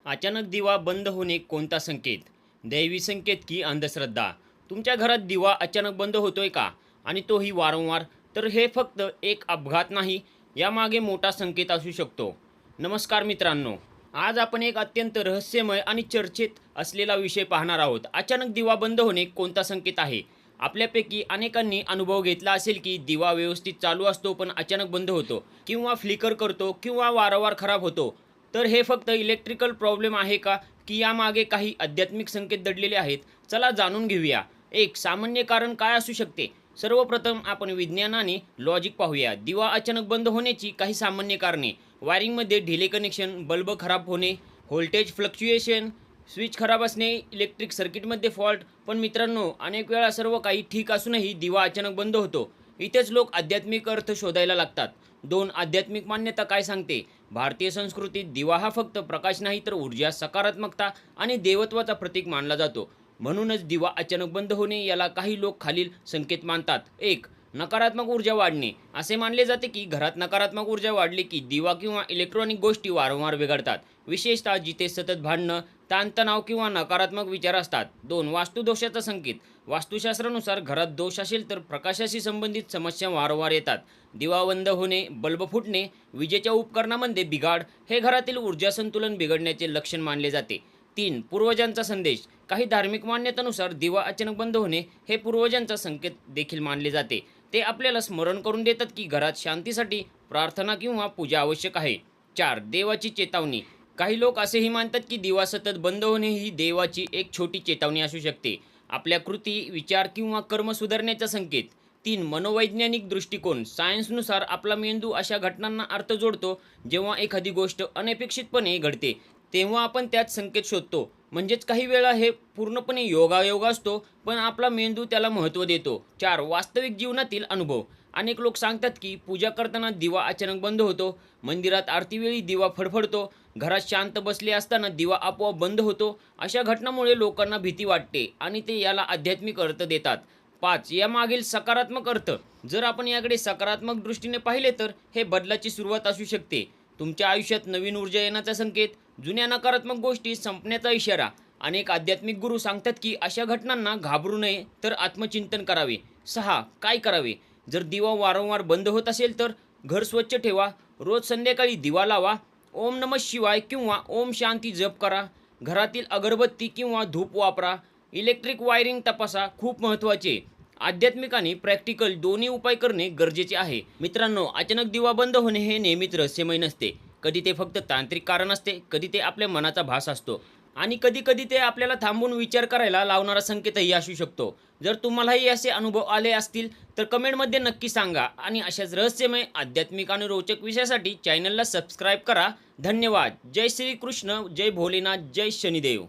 अचानक दिवा बंद होणे कोणता संकेत? दैवी संकेत की अंधश्रद्धा? तुमच्या घरात दिवा अचानक बंद होतोय का? आणि तोही वारंवार? तर हे फक्त एक अपघात नाही, यामागे मोठा संकेत असू शकतो. नमस्कार मित्रांनो, आज आपण एक अत्यंत रहस्यमय आणि चर्चेत असलेला विषय पाहणार आहोत. अचानक दिवा बंद होणे कोणता संकेत आहे? आपल्यापैकी अनेकांनी अनुभव घेतला असेल की दिवा व्यवस्थित चालू असतो पण अचानक बंद होतो, किंवा फ्लिकर करतो, किंवा वारंवार खराब होतो. तर हे फक्त इलेक्ट्रिकल प्रॉब्लेम आहे का, की यामागे काही आध्यात्मिक संकेत दडलेले आहेत? चला जाणून घेऊया. एक सामान्य कारण काय असू शकते? सर्वप्रथम आपण विज्ञानाने लॉजिक पाहूया. दिवा अचानक बंद होण्याची काही सामान्य कारणे: वायरिंगमध्ये ढिले कनेक्शन, बल्ब खराब होणे, व्होल्टेज फ्लक्च्युएशन, स्विच खराब असणे, इलेक्ट्रिक सर्किटमध्ये फॉल्ट. पण मित्रांनो, अनेक वेळा सर्व काही ठीक असूनही दिवा अचानक बंद होतो. इथेच लोक आध्यात्मिक अर्थ शोधायला लागतात. दोन, आध्यात्मिक मान्यता काय सांगते? भारतीय संस्कृतीत दिवा हा फक्त प्रकाश नाही, तर ऊर्जा, सकारात्मकता आणि देवत्वाचा प्रतीक मानला जातो. म्हणूनच दिवा अचानक बंद होणे याला काही लोक खालील संकेत मानतात. एक, नकारात्मक ऊर्जा वाढणे. असे मानले जाते की घरात नकारात्मक ऊर्जा वाढली की दिवा किंवा इलेक्ट्रॉनिक गोष्टी वारंवार बिघडतात, विशेषतः जिथे सतत भांडणं, ताणतणाव किंवा नकारात्मक विचार असतात. दोन, वास्तुदोषाचा संकेत. वास्तुशास्त्रानुसार घरात दोष असेल तर प्रकाशाशी संबंधित समस्या वारंवार येतात. दिवा बंद होणे, बल्ब फुटणे, विजेच्या उपकरणामध्ये बिघाड हे घरातील ऊर्जा संतुलन बिघडण्याचे लक्षण मानले जाते. तीन, पूर्वजांचा संदेश. काही धार्मिक मान्यतेनुसार दिवा अचानक बंद होणे हे पूर्वजांचा संकेत देखील मानले जाते. ते आपल्याला स्मरण करून देतात की घरात शांतीसाठी प्रार्थना किंवा पूजा आवश्यक आहे. चार, देवाची चेतावणी. काही लोक असेही मानतात की दिवा सतत बंद होणे ही देवाची एक छोटी चेतावणी असू शकते, आपल्या कृती, विचार किंवा कर्म सुधारण्याचा संकेत. तीन, मनोवैज्ञानिक दृष्टिकोन. सायन्सनुसार आपला मेंदू अशा घटनांना अर्थ जोडतो. जेव्हा एखादी गोष्ट अनपेक्षितपणे घडते तेव्हा आपण त्यात संकेत शोधतो. म्हणजेच काही वेळा हे पूर्णपणे योगायोग असतो, पण आपला मेंदू त्याला महत्त्व देतो. चार, वास्तविक जीवनातील अनुभव. अनेक लोक सांगतात की पूजा करताना दिवा अचानक बंद होतो, मंदिरात आरतीवेळी दिवा फडफडतो, घरात शांत बसले असताना दिवा आपोआप बंद होतो. अशा घटनांमुळे लोकांना भीती वाटते आणि ते याला आध्यात्मिक अर्थ देतात. पाच, यामागील सकारात्मक अर्थ. जर आपण याकडे सकारात्मक दृष्टीने पाहिले तर हे बदलाची सुरुवात असू शकते, तुमच्या आयुष्यात नवीन ऊर्जा येण्याचा संकेत, जुन्या नकारात्मक गोष्टी संपण्याचा इशारा. अनेक आध्यात्मिक गुरु सांगतात की अशा घटनांना घाबरू नये, तर आत्मचिंतन करावे. सहा, काय करावे? जर दिवा वारंवार बंद होत असेल तर घर स्वच्छ ठेवा, रोज संध्याकाळी दिवा लावा, ओम नमः शिवाय किंवा ओम शांती जप करा, घरातील अगरबत्ती किंवा धूप वापरा, इलेक्ट्रिक वायरिंग तपासा. खूप महत्त्वाचे, आध्यात्मिक आणि प्रॅक्टिकल दोन्ही उपाय करणे गरजेचे आहे. मित्रांनो, अचानक दिवा बंद होणे हे नेहमीच रहस्यमय नसते. कधी ते फक्त तांत्रिक कारण असते, कधी ते आपल्या मनाचा भास असतो, आणि कधी कधी ते आपल्याला थांबून विचार करायला लावणारा संकेतही असू शकतो. जर तुम्हालाही असे अनुभव आले असतील तर कमेंटमध्ये नक्की सांगा. आणि अशाच रहस्यमय, आध्यात्मिक आणि रोचक विषयासाठी चॅनलला सबस्क्राईब करा. धन्यवाद. जय श्री कृष्ण, जय भोलेनाथ, जय शनिदेव.